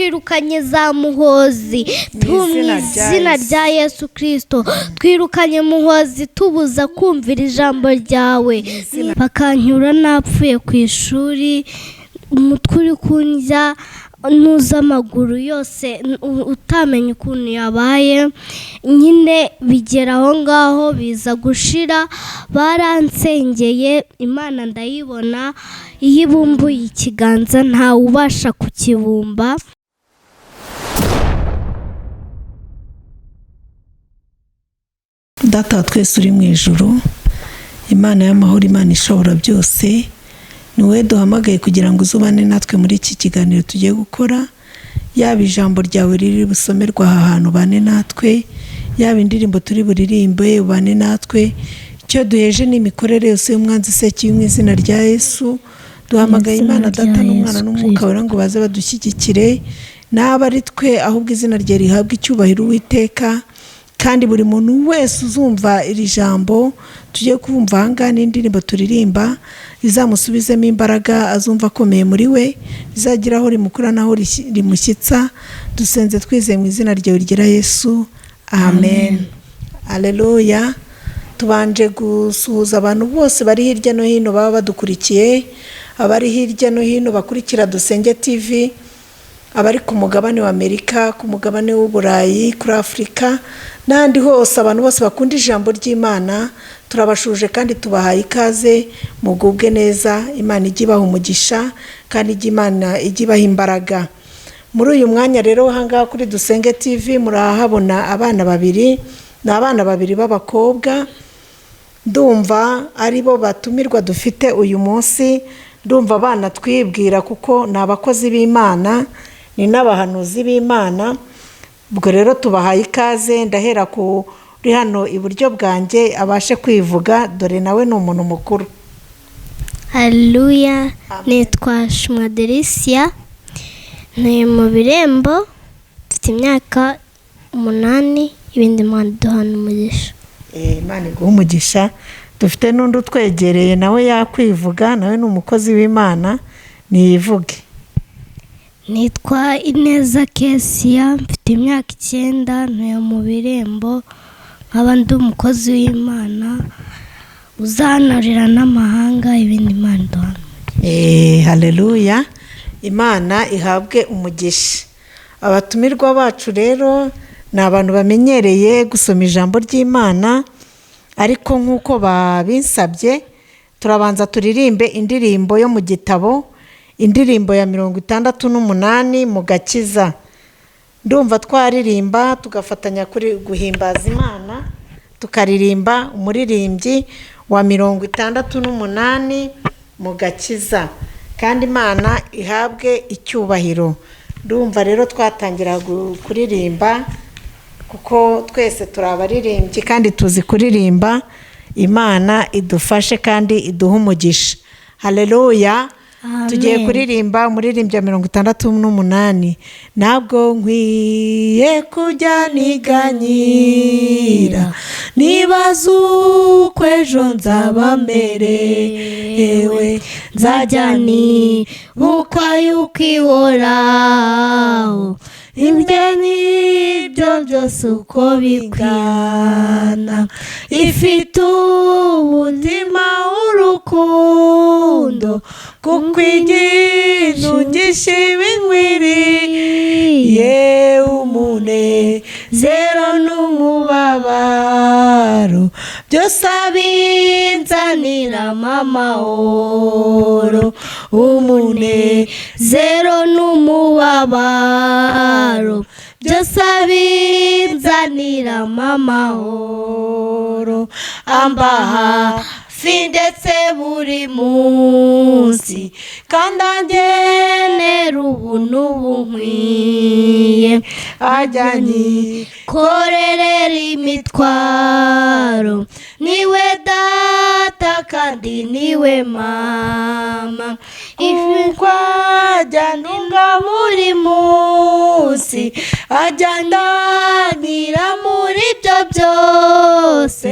twirukanye za muhozi mu izina rya Yesu Kristo. Twirukanye muhozi tubuza kumvira ijambo ryawe, bakanyura napfuye ku ishuri, umutwe uri kundya, nuza amaguru yose utamenya ukuntu yabaye. Nyine bigera aho ngaho biza gushira, baransengeye, Imana ndayibona. Iyo ibumbuye ikiganza ntawe ubasha kukibumba. Data wa twese uri mu ijuru, Imana y'amahoro, Imana ishobora byose, ni wowe duhamagaye kugira ngo uzubane natwe muri iki kiganiro tugiye gukora. Yaba ijambo ryawe riri busomerwa aha hantu ubane natwe, yaba indirimbo turi buririmbe ubane natwe. Icyo duheje ni imikorere yose y'umwanzi sekibi mu izina rya Yesu. Duhamagaye Imana Data n'Umwana n'Umwuka Wera ngo baze badushyigikire, n'aba ari twe ahubwo izina rye rihabwa icyubahiro Uwiteka. Kandi buri muntu wese uzumva iri jambo tugiye kumva ahangaha n'indirimbo turirimba rizamusubizemo imbaraga, azumva akomeye muri we, rizagira aho rimukura naho rimushyitsa. Dusenze twizeye mu izina ryawe ryera Yesu, amen. Haleluya. Tubanje gusuhuza abantu bose bari hirya no hino baba badukurikiye, abari hirya no hino bakurikira Dusenge TV, abari ku mugabane wa Amerika, ku mugabane w'Uburayi, kuri Afurika n'ahandi hose. Abantu bose bakunda ijambo ry'Imana turabashuje kandi tubahaye ikaze. Mugubwe neza, Imana ijye ibaha umugisha kandi Imana ijye ibaha imbaraga. Muri uyu mwanya rero ahangaha kuri Dusenge TV murahabona abana babiri, ni abana babiri b'abakobwa. Ndumva ari bo batumirwa dufite uyu munsi. Ndumva abana twibwira kuko ni abakozi b'Imana, ni n'abahanuzi b'Imana. Ubwo rero tubahaye ikaze. Ndahera kuri hano iburyo bwanjye abashe kwivuga, dore nawe ni umuntu mukuru. Haleluya. Nitwa Shumadelisia, ntuye mu Birembo, mfite imyaka 8. Ibindi Imana iduhana umugisha. Imana iguha umugisha. Dufite n'undi utwegereye nawe yakwivuga, nawe ni umukozi w'Imana, niyivuge. Nitwa Ineza Kesia, mfite imyaka 9, ntuye mu Birembo, nkaba ndi umukozi w'Imana uzanarira n'amahanga. Ibindi Imana iduhana. Haleluya. Imana ihabwe umugisha. Abatumirwa bacu rero ni abantu bamenyereye gusoma ijambo ry'Imana, ariko nk'uko babinsabye turabanza turirimbe indirimbo yo mu gitabo, indirimbo ya 68 mu gakiza. Ndumva twaririmba tugafatanya kuri guhimbaza Imana, tukaririmba umuririmbyi wa 68 mu gakiza, kandi Imana ihabwe icyubahiro. Ndumva rero twatangira kuririmba kuko twese turabaririmbyi kandi tuzi kuririmba. Imana idufashe kandi iduha umugisha. Haleluya. Tugiye kuririmba umuririmbyi wa 68. Ntabwo nkwiye kujya niganyira, nibaza uko ejo nzaba merewe, nzajya nibuka yuko ihoraho ibyo nibyo byose uko bingana, ifite umutima w'urukundo, kuko igintu gishima inkwiriye, umunezero n'umubabaro byose abinzaniramo amahoro, umunezero n'umubabaro byose abinzaniramo amahoro. Ambaha ndetse buri munsi kandi angenera ubuntu bunkwiye, ajya nyikorerera imitwaro, niwe data kandi niwe mama, uko ajya ntunga buri munsi, ajya ndanira muri byo byose,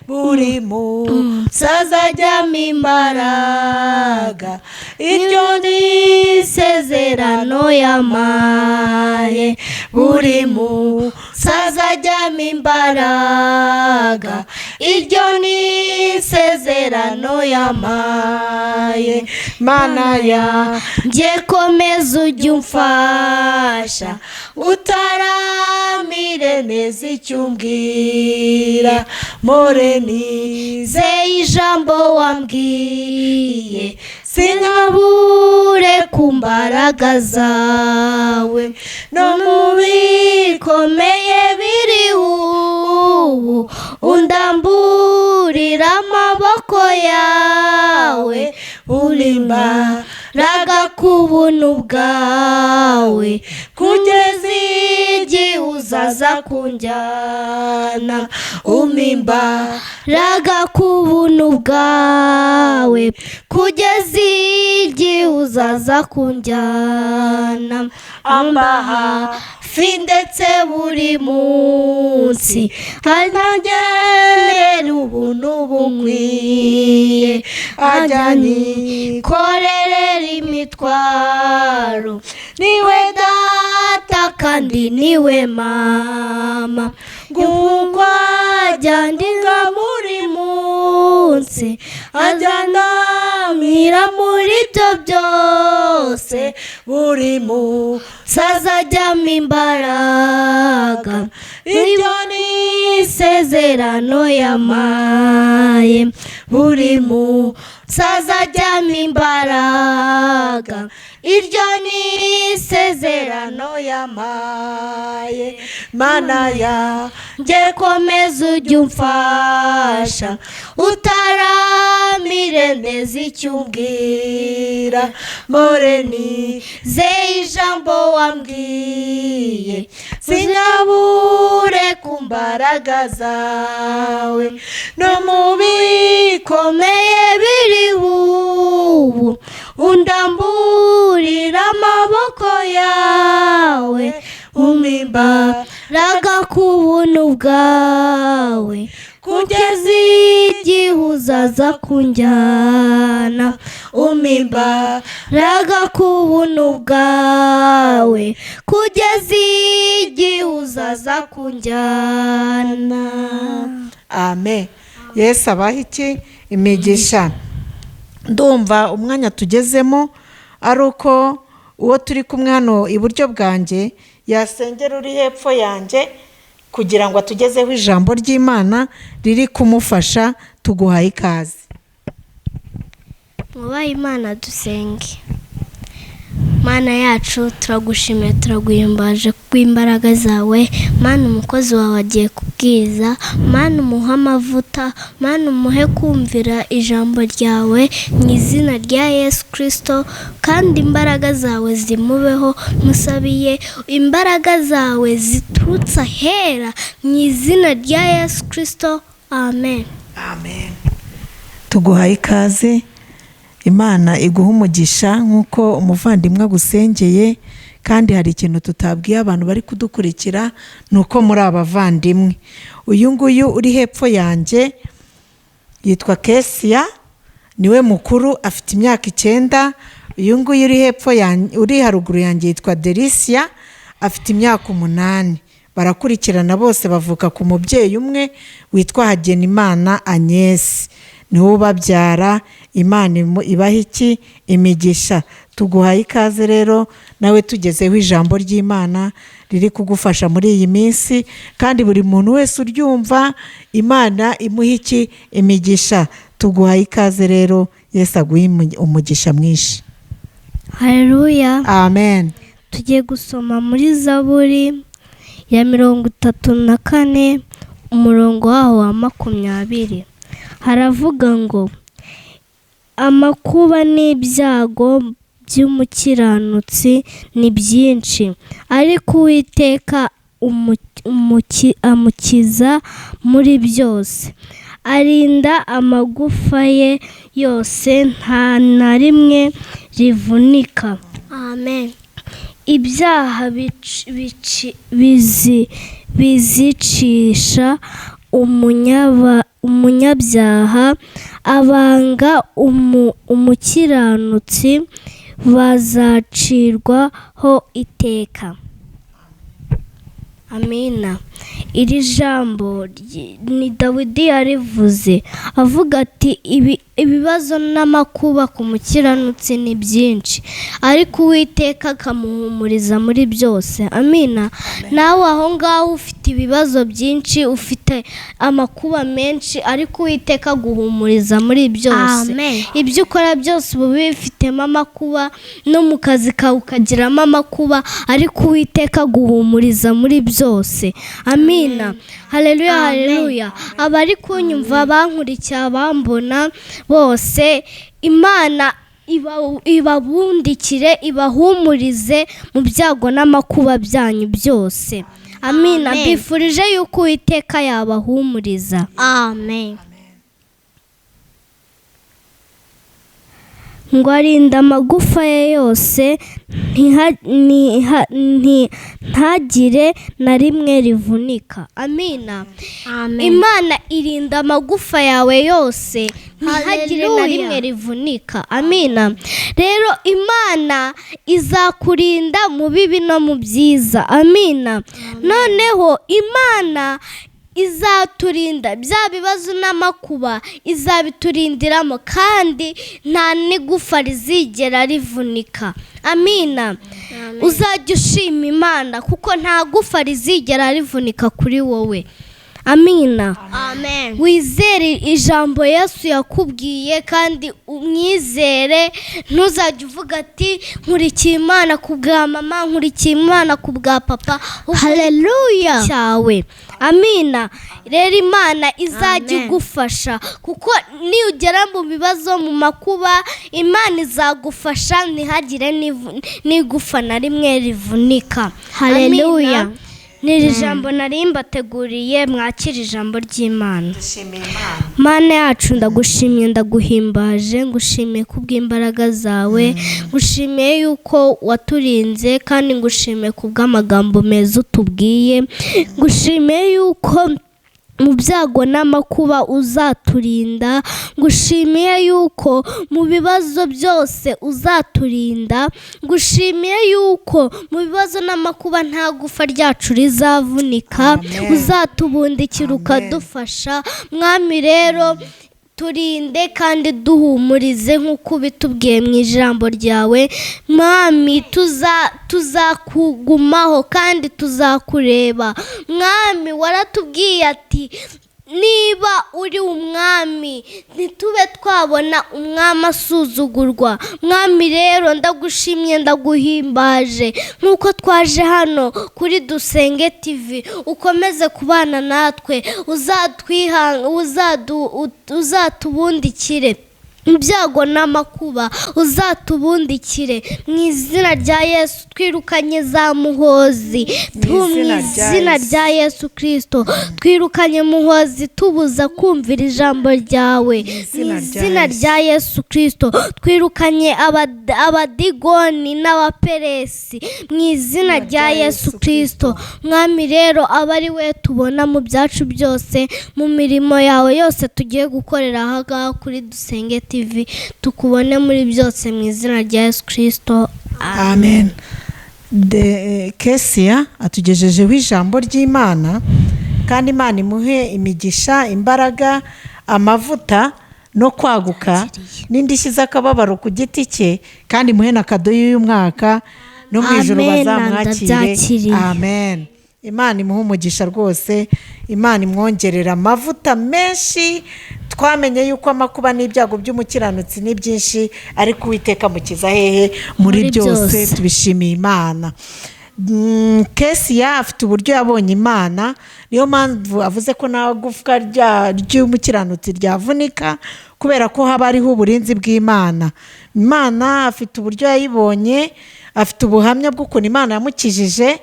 buri munsi azajyamo imbaraga, iryo ni isezerano yampaye, buri munsi azajyamo imbaraga, iryo ni isezerano yampaye. Mana yanjye komeza ujye umfasha, utaramire neza icyo umbwira, mpore nizeye ijambo wambwiye, sinkabure ku mbaraga zawe, no mu bikomeye biriho ubu undamburira amaboko yawe, uri imbaraga ku buntu bwawe, kugeza igihe uzaza kunjyana, umpa imbaraga ku buntu bwawe, kugeza igihe uzaza kunjyana, amba hafi ndetse buri munsi, anagere ubuntu bukwiye, ajya nikorerera imitwaro, niwe data kandi niwe mama, nguko ajya ndinga buri munsi, ajya namira muri byo byose, buri munsi azajyamo imbaraga, iryo ni isezerano yampaye, buri munsi azajyamo imbaraga, iryo ni isezerano yampaye. Mana yanjye komeza ujye umfasha, utaramire neza icyo umbwira, mpore nizeye ijambo wambwiye, sinkabure ku mbaraga zawe, no mu bikomeye biriho ubu undamburira amaboko yawe, umpa imbaraga ku buntu bwawe, kugeza igihe uzaza kunjyana, umpa imbaraga ku buntu bwawe, kugeza igihe uzaza kunjyana. Amen. Yesu abaha iki imigisha. Ndumva umwanya tugezemo ari uko uwo turi kumwe hano iburyo bwanjye yasengera uri hepfo yanjye, kugira ngo atugezeho ijambo ry'Imana riri kumufasha. Tuguhaye ikaze. Mwubahe Imana dusenge. Mana yacu turagushimiye, turaguhimbaje kubw'imbaraga zawe. Mana umukozi wawe agiye kubwiriza, Mana umuhe amavuta, Mana umuhe kumvira ijambo ryawe mu izina rya Yesu Kristo, kandi imbaraga zawe zimubeho. Musabiye imbaraga zawe ziturutse ahera mu izina rya Yesu Kristo. Amen. Amen. Tuguhaye ikaze. Imana iguha umugisha nk'uko umuvandimwe agusengeye, kandi hari ikintu tutabwiye abantu bari kudukurikira, nuko muri abavandimwe. Uyu nguyu uri hepfo yanjye yitwa Kesia, niwe mukuru, afite imyaka 9. Uyu nguyu uri hepfo yanjye, uri haruguru yanjye, yitwa Delisia, afite imyaka 8. Barakurikirana bose, bavuka ku mubyeyi umwe witwa Hagenimana Agnes, niwe ubabyara. Imana ibaha iki imigisha. Tuguhaye ikaze rero nawe tugezeho ijambo ry'Imana riri kugufasha muri iyi minsi, kandi buri muntu wese uryumva Imana imuha iki imigisha. Tuguhaye ikaze rero, Yesu aguhe umugisha mwinshi. Haleluya. Amen. Tugiye gusoma muri Zaburi ya 34 umurongo waho wa 20. Haravuga ngo, amakuba n'ibyago by'umukiranutsi ni byinshi, ariko Uwiteka amukiza muri byose. Arinda amagufa ye yose, nta na rimwe rivunika. Amen. Ibyaha bizicisha umunyabyaha, abanga umukiranutsi bazacirwaho iteka. Amina. Iri jambo ni Dawidi yarivuze avuga ati ibibazo n'amakuba ku mukiranutsi ni byinshi, ariko Uwiteka akamuhumuriza muri byose. Amina. Nawe aho ngaho ufite ibibazo byinshi, ufite amakuba menshi, ariko Uwiteka aguhumuriza muri byose. Ibyo ukora byose uba bifitemo amakuba, no mu kazi kawe ukagiramo amakuba, ariko Uwiteka aguhumuriza muri byose. Amina. Haleluya, haleluya. Abari kunyumva, bankurikiye, bambona bose, Imana ibabundikire, ibahumurize mu byago n'amakuba byanyu byose. Amina. Mbifurije yuko Uwiteka yabahumuriza. Amen. Ngo arinda amagufa ye yose, ntagire na rimwe rivunika. Amina. Imana irinda amagufa yawe yose, ntihagire na rimwe rivunika. Amina. Rero Imana izakurinda mu bibi no mu byiza. Amina. Noneho Imana izaturinda bya bibazo n'amakuba, izabiturindiramo, kandi nta n'igufa rizigera rivunika. Amina. Uzajya ushima Imana kuko nta gufa rizigera rivunika kuri wowe. Amina. Amen. Wizere ijambo Yesu yakubwiye kandi umwizere. Ntuzajya uvuga ati nkurikiye Imana ku bwa mama, nkurikiye Imana ku bwa papa. Haleluya cyawe. Amina. Rero Imana izajya igufasha, kuko niyugera mu bibazo, mu makuba, Imana izagufasha, ntihagire n'igufa na rimwe rivunika. Haleluya. Niri jambo nari mbateguriye, mwakira ijambo ry'Imana. Mana yacu, ndagushimiye, ndaguhimbaje, ngushimiye kubw'imbaraga zawe, ngushimiye yuko waturinze, kandi ngushimiye kubw'amagambo meza utubwiye, ngushimiye yuko mu byago n'amakuba uzaturinda, ngushimiye yuko mu bibazo byose uzaturinda, ngushimiye yuko mu bibazo n'amakuba nta gufa ryacu rizavunika, uzatubundikira ukadufasha. Mwami rero turinde kandi duhumurize nk'uko ubitubwiye mu ijambo ryawe. Mwami, tuzakugumaho kandi tuzakureba. Mwami, waratubwiye ati niba uri umwami, ntitube twabona umwami asuzugurwa. Mwami rero ndagushimye, ndaguhimbaje, nk'uko twaje hano kuri Dusenge TV, ukomeze kubana natwe, uzatubundikire ibyago n'amakuba, uzatubundikire mu izina rya Yesu. Twirukanye za muhozi, mu izina rya Yesu Kristo. Twirukanye muhozi tubuza kumvira ijambo ryawe, mu izina rya Yesu Kristo. Twirukanye abadigoni n'abaperesi, mu izina rya Yesu Kristo. Mwami rero, abari we tubona mu byacu byose, mu mirimo yawe yose tugiye gukorera aha ngaha kuri Dusenge TV, tukubone muri byose mu izina rya Yesu Kristo. Amen. Kesia atugejejeho ijambo ry'Imana, kandi Imana imuhe imigisha, imbaraga, amavuta no kwaguka, n'indishyi z'akababaro ku giti cye, kandi imuhe na kado y'uyu mwaka, no mu ijoro bazamwakire. Amen. Imana imuhe umugisha rwose, Imana imwongerera amavuta menshi. Twamenye yuko amakuba n'ibyago by'umukiranutsi ni byinshi, ariko Uwiteka mukiza hehe muri byose. Tubishimiye Imana. Kesia afite uburyo yabonye Imana, niyo mpamvu avuze ko nta gufwa ry'umukiranutsi ryavunika, kubera ko haba hariho uburinzi bw'Imana. Imana afite uburyo yayibonye, afite ubuhamya bw'ukuntu Imana yamukijije,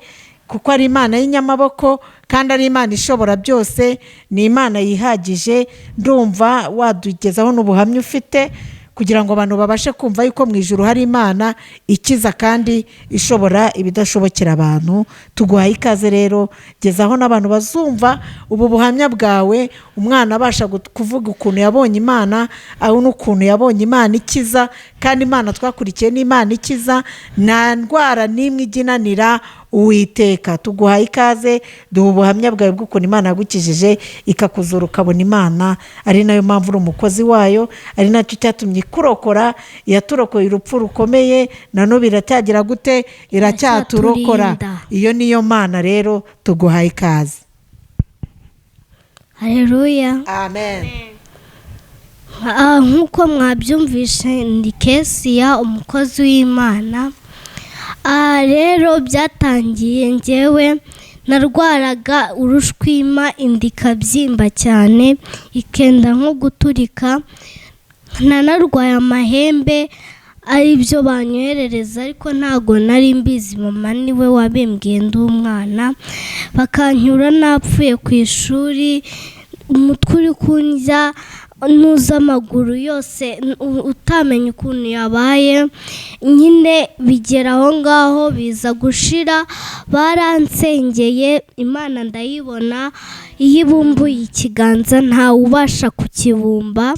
kuko ari Imana y'inyamaboko, kandi ari Imana ishobora byose, ni Imana yihagije. Ndumva wadugezaho n'ubuhamya ufite, kugira ngo abantu babashe kumva yuko mu ijuru hari Imana ikiza kandi ishobora ibidashobokera abantu. Tuguhaye ikaze rero, gezaho n'abantu bazumva ubu buhamya bwawe, umwana abasha kuvuga ukuntu yabonye Imana, aho n'ukuntu yabonye Imana ikiza, kandi Imana twakurikiye ni Imana ikiza, nta ndwara n'imwe iginanira Uwiteka. Tuguhaye ikaze, duha ubuhamya bwawe bw'ukuntu Imana yagukijije ikakuzura ukabona Imana, ari nayo mpamvu uri umukozi wayo, ari nacyo cyatumye ikurokora, yaturokoye urupfu rukomeye, na n'ubu iracyagira gute? Iracyaturokora. Iyo niyo Mana rero, tuguhaye ikaze. Haleluya. Amen. Nk'uko mwabyumvishe ndi Kesiya, umukozi w'Imana. Rero byatangiye njyewe narwaraga urushwima, inda ikabyimba cyane, ikenda nko guturika, nanarwaye amahembe ari byo banyoherereza, ariko ntago nari mbizi. Mama niwe wabimbwiye ndi umwana, bakanyura napfuye ku ishuri, umutwe uri kundya, nuza amaguru yose utamenya ukuntu yabaye. Nyine bigera aho ngaho biza gushira, baransengeye, Imana ndayibona, iyo ibumbuye ikiganza ntawe ubasha kukibumba.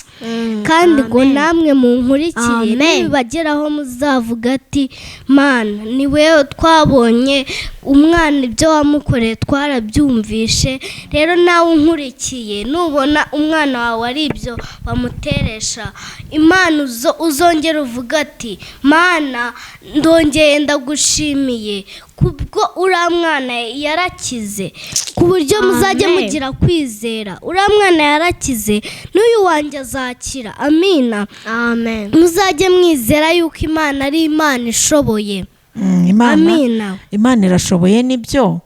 Kandi ngo namwe munkurikire, nibageraho muzavuga ati Mana ni wewe twabonye umwana, ibyo wamukoreye twarabyumvishe. Rero nawe unkurikiye, nubona umwana wawe ari ibyo bamuteresha Imana, uzongera uvuga ati Mana ndongeye ndagushimiye kubwo uriya mwana yarakize, ku buryo muzajya mugira kwizera. Uriya mwana yarakize, n'uyu wanjye azakira. Amina. Amen. Muzajye mwizera yuko Imana ari Imana ishoboye. Amina. Imana irashoboye nibyo,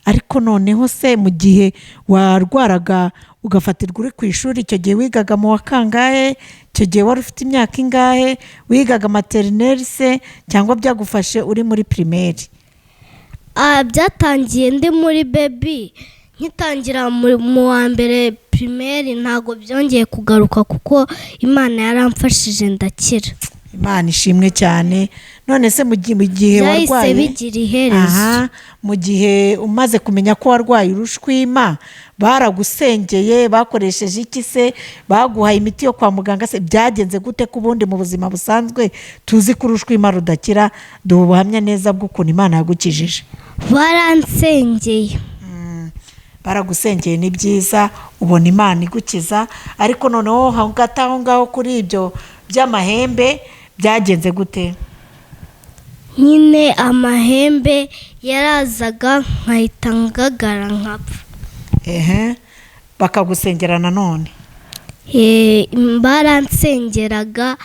ariko noneho se mu gihe warwaraga ugafatirwa uri ku ishuri, icyo gihe wigaga mu wa kangahe? Icyo gihe wari ufite imyaka ingahe? Wigaga materineri se, cyangwa byagufashe uri muri pirimeri? Byatangiye ndi muri bebi, nkitangira mu wa mbere pirimeri, ntago byongeye kugaruka kuko Imana yaramfashije ndakira. Imana ishimwe cyane. None se mu gihe warwaye, bigira iherezo. mu gihe umaze kumenya ko warwaye urushwima, baragusengeye, bakoresheje iki se? Baguhaye imiti yo kwa muganga se? Byagenze gute ku bundi mu buzima busanzwe tuzi ko urushwima rudakira? Duha ubuhamya neza bw'ukuntu Imana yagukijije. Baransengeye. Baragusengeye ni byiza, ubona Imana igukiza. Ariko noneho hagati aho ngaho kuri ibyo by'amahembe byagenze gute? Nyine amahembe yarazaga nkahita ngagara nkapfa. Bakagusengera nanone? Baransengeraga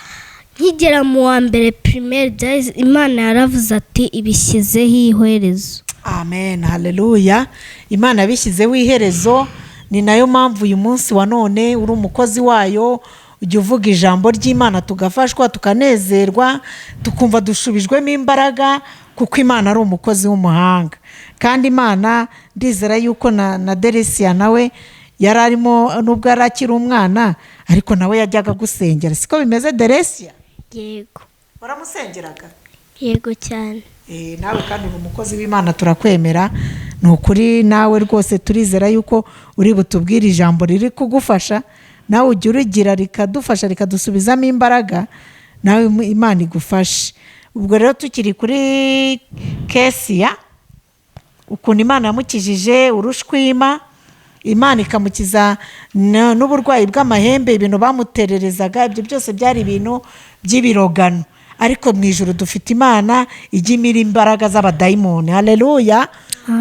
nkigera mu wa mbere pirimeri, Imana yaravuze ati ibishyizeho iherezo. Amen. Haleluya. Imana yabishyizeho iherezo. Ni nayo mpamvu uyu munsi wa none uri umukozi wayo, ujya uvuga ijambo ry'Imana, tugafashwa, tukanezerwa, tukumva dushubijwemo imbaraga, kuko Imana ari umukozi w'umuhanga. Kandi Imana ndizera yuko na Deresiya nawe yari arimo, nubwo yari akiri umwana, ariko nawe yajyaga gusengera. Siko bimeze Deresiya? Yego. Waramusengeraga? Yego cyane. Nawe kandi uri umukozi w'Imana, turakwemera. Ni ukuri nawe rwose turizera yuko uri butubwire ijambo riri kugufasha, nawe ujya urigira rikadufasha, rikadusubizamo imbaraga, nawe Imana igufashe. Ubwo rero tukiri kuri Kesiya, ukuntu Imana yamukijije urushwima, Imana ikamukiza n'uburwayi bw'amahembe, ibintu bamutererezaga, ibyo byose byari ibintu by'ibirogano. Ariko mu ijuru dufite Imana ijya imira imbaraga z'abadayimoni. Haleluya.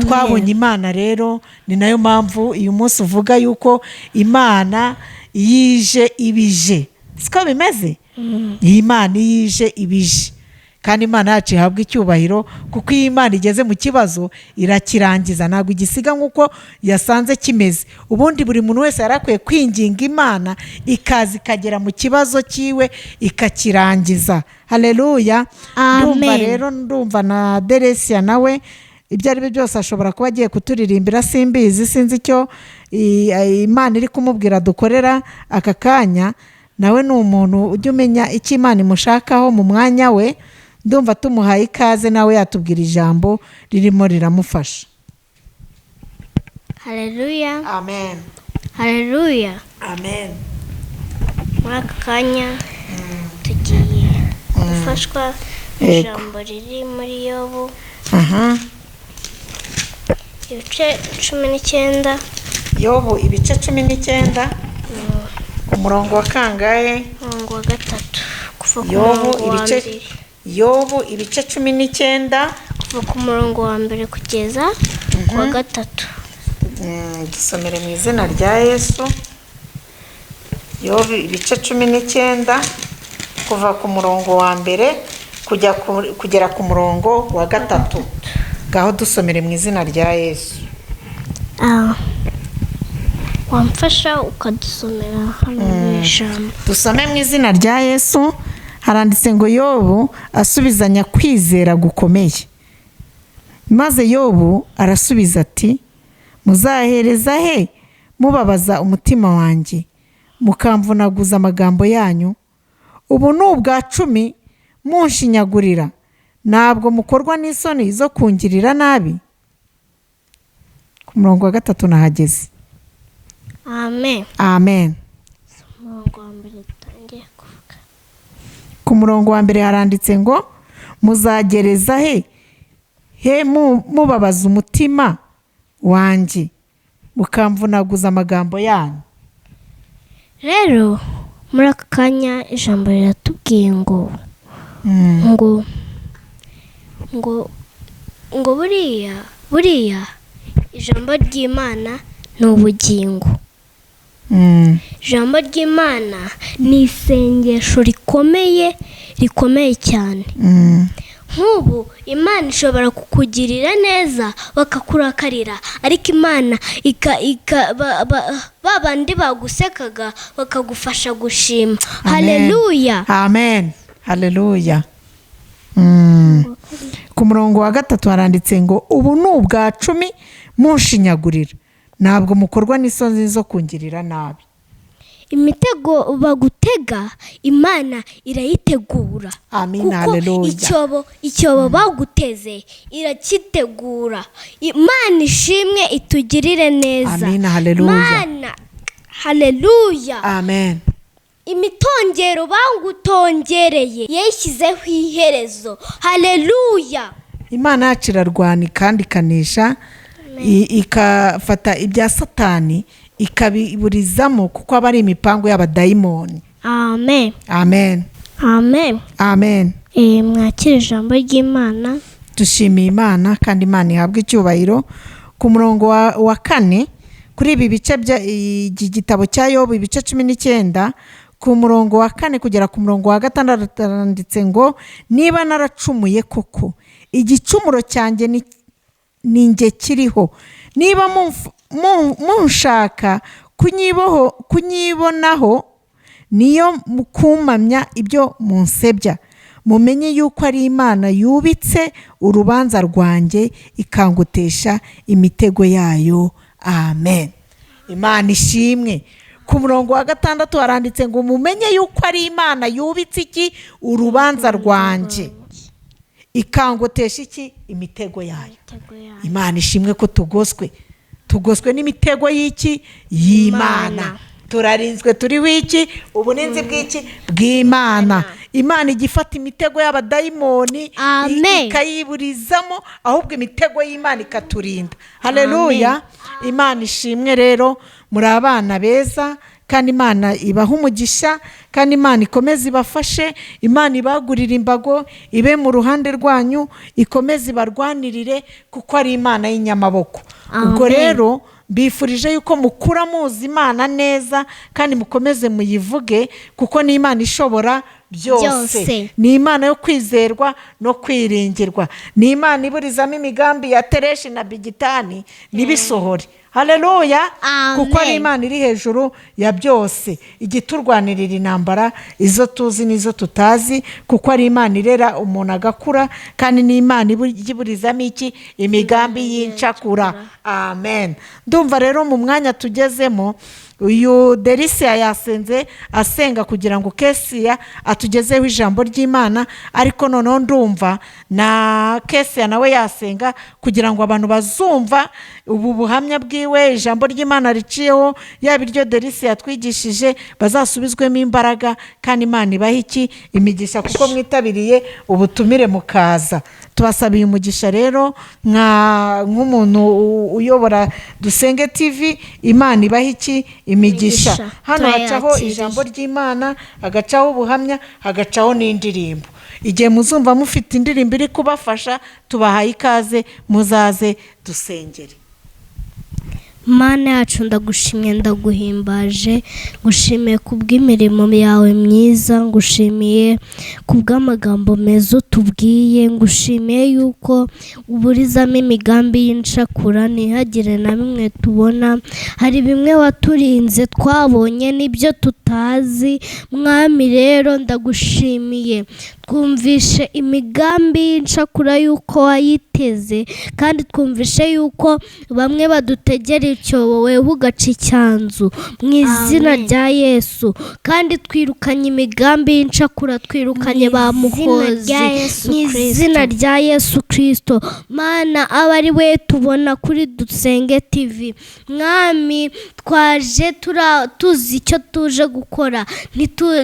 Twabonye Imana rero, ni nayo mpamvu uyu munsi uvuga yuko Imana yije ibije. Siko bimeze? Imana yije ibije. Kandi Imana yacu ihabwa icyubahiro, kuko iyo Imana igeze mu kibazo irakirangiza, ntabwo igisiga nk'uko yasanze kimeze. Ubundi buri muntu wese yarakwiye kwinginga Imana ikaza ikagera mu kibazo cyiwe ikakirangiza. Haleluya. Ndumva rero, ndumva na Deresiya nawe ibyo ari byo byose ashobora kuba agiye kuturirimbira, simbizi, sinzi icyo Imana iri kumubwira dukorera aka kanya. nawe ni umuntu ujya umenya icyo Imana imushakaho mu mwanya we. Ndumva tumuhaye ikaze nawe yatubwira ijambo ririmo riramufasha. Haleluya. Amen. Haleluya. Amen. Muri aka kanya tugiye gufashwa ijambo riri muri Yobu ibice 19. Yobu ibice 19 umurongo wa kangahe? Umurongo wa 3 kuva ku Yobu murongo wa ibice 2. Yobu ibice 19 kuva ku murongo wa 2 kugeza ku wa 3. Dusomere mu izina rya Yesu. Yobu ibice 19 kuva ku murongo wa 1 kugera ku murongo wa 3. Gaho dusomere mu izina rya Yesu. Wamfasha ukadusomera hano mu ijambo. Dusome mu izina rya Yesu. Haranditse ngo Yobu asubizanya kwizera gukomeye. Maze Yobu arasubiza ati, muzahereza he mubabaza umutima wanjye, mukamvunaguza amagambo yanyu? Ubu ni ubwa 10 munshinyagurira, ntabwo mukorwa n'isoni zo kungirira nabi? Ku murongo wa 3 nahageze. Amen. Amen. Umurongo wa 2 tangiye kuvuga. Ku murongo wa 1 haranditse ngo muzagereza he mubabaza umutima wanjye, mukamvunaguza amagambo yanyu? Rero muri aka kanya ijambo riratubwiye ngo buriya ijambo ry'Imana ni ubugingo. Ijambo ry'Imana ni isengesho rikomeye cyane. Nk'ubu Imana ishobora kukugirira neza bakakurakarira, ariko Imana babandi bagusekaga bakagufasha gushima. Haleluya. Amen. Haleluya. Ku murongo wa 3 haranditse ngo ubu ni ubwa 10 munshinyagurira, ntabwo mukorwa n'isoni zo kungirira nabi. Imitego bagutega Imana irayitegura. Amen. Haleluya. Icyobo baguteze irakitegura. Imana ishimwe itugirire neza. Amen. Haleluya. Imana. Haleluya. Amen. Imitongero bagutongereye yashyizeho iherezo. Haleluya. Imana yacu irarwana kandi ikanesha, ikafata ibya Satani ikabiburizamo, kuko aba ari imipango y'abadayimoni. Amen. Amen. Amen. Amen. Mwakire ijambo ry'Imana. Dushimiye Imana kandi Imana ihabwe icyubahiro. Ku murongo wa 4 kuri ibi bice by'igitabo cya Yobu ibice 19 ku murongo wa 4 kugera ku murongo wa 6 haranditse ngo niba naracumuye koko, igicumuro cyanjye ni nge kiriho. Niba munshaka kunyibonaho, niyo mukumamya ibyo munsebya. Mumenye yuko ari Imana yubitse urubanza rwanjye, ikangutesha imitego yayo. Amen. Imana ishimwe. Ku murongo wa 6 haranditse ngo mumenye yuko ari Imana yubitse iki? Urubanza rwanjye, ikangutesha iki? Imitego yayo. Imana ishimwe ko tugoswe n'imitego y'iki? Y'Imana. Turarinzwe turi wiki ubuninzi bw'iki? Bw'Imana. Imana igifata imitego y'abadayimoni ikayiburizamo, ahubwo imitego y'Imana ikaturinda. Haleluya. Imana ishimwe. Rero muri abana beza kandi Imana ibaha umugisha, kandi Imana ikomeze ibafashe, Imana ibagurira imbago, ibe mu ruhande rwanyu, ikomeze ibarwanirire, kuko ari Imana y'inyamaboko. Ubwo rero bifurije yuko mukura muzi Imana neza, kandi mukomeze muyivuge, kuko ni Imana ishobora byose. Ni Imana yo kwizerwa no kwiringirwa. Ni Imana iburizamo imigambi ya Tereshi na Bigitani nibisohore. Haleluya. Kuko ari Imana iri hejuru ya byose, igiturwanirira intambara izo tuzi n'izo tutazi, kuko ari Imana irera umuntu agakura, kandi ni Imana iburizamo iki? Imigambi y'incakura. Amen. Ndumva rero mu mwanya tugezemo uyu Delisia yasenze asenga kugira ngo Kesia atugezeho ijambo ry'Imana, ariko noneho ndumva na Kesia nawe yasenga kugira ngo abantu bazumva ubu buhamya bwiwe, ijambo ry'Imana riciyeho, yaba iryo Delisia yatwigishije, bazasubizwemo imbaraga kandi Imana ibahe imigisha kuko mwitabiriye ubutumire mukaza. Tubasabiye umugisha rero nk'umuntu uyobora Dusenge TV, Imana ibahe imigisha. Hano hacaho ijambo ry'Imana, hagacaho ubuhamya, hagacaho n'indirimbo. Igihe muzumva mufite indirimbo iri kubafasha, tubahaye ikaze, muzaze dusengere. Mana yacu ndagushimye ndaguhimbaje, ngushimiye kubw'imirimo yawe myiza, ngushimiye kubw'amagambo meza utubwiye, ngushimiye yuko uburizamo imigambi y'incakura ntihagire na bimwe tubona. Hari bimwe waturinze twabonye n'ibyo tutazi. Mwami rero ndagushimiye, twumvishe imigambi y'incakura yuko wayiteze, kandi twumvishe yuko bamwe badutegera icyobo wewe ugaca icyanzu mu izina rya Yesu. Kandi twirukanye imigambi y'incakura, twirukanye ba muhozi mu izina rya Yesu Kristo. Mana aba ari we tubona kuri Dusenge TV. Mwami twaje tuzi icyo tuje gukora,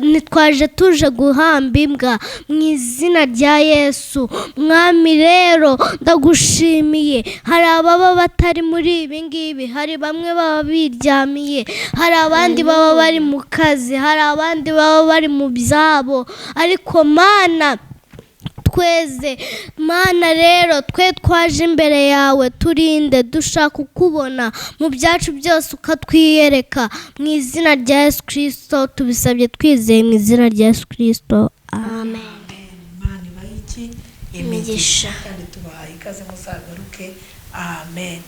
ntitwaje tuje guhamba imbwa mu izina rya Yesu. Mwami rero ndagushimiye, hari ababa batari muri ibi ngibi, hari bamwe baba biryamiye, hari abandi baba bari mu kazi, hari abandi baba bari mu byabo, ariko Mana tweze Mana rero twe twaje imbere yawe, turinde dushaka ukubona mu byacu byose ukatwiyereka mu izina rya Yesu Kristo. Tubisabye twizeye mu izina rya Yesu Kristo, amen. Imana ibahe imigisha kandi tubahaye ikaze muzagaruke, amen.